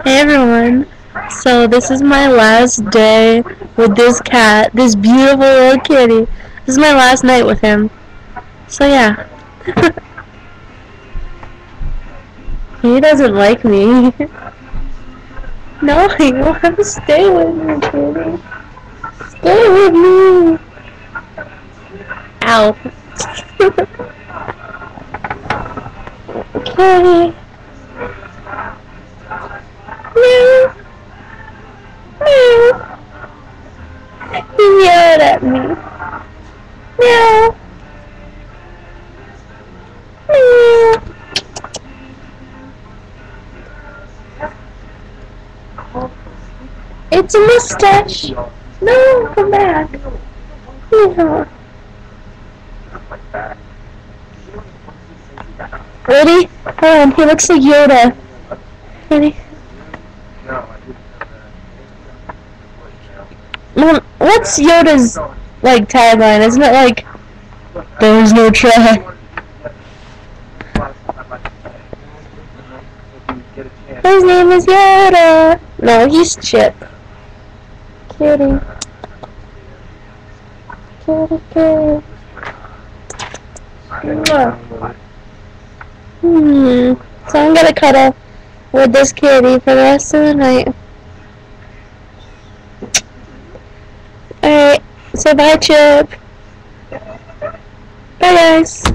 Hey everyone, so this is my last day with this cat, this beautiful little kitty. This is my last night with him. So yeah. He doesn't like me. No, he wants to stay with me, kitty. Stay with me. Ow. Kitty. Meow. Meow. He yelled at me. Meow. Meow. It's a mustache. No, come back. Yeah. Ready? Hold on, he looks like Yoda. Ready? Mom, what's Yoda's, like, tagline? Isn't it like, there's no try? His name is Yoda. No, he's Chip. Kitty. Kitty, kitty. So I'm gonna cuddle with this kitty for the rest of the night. Alright, so bye, Chip. Bye, guys.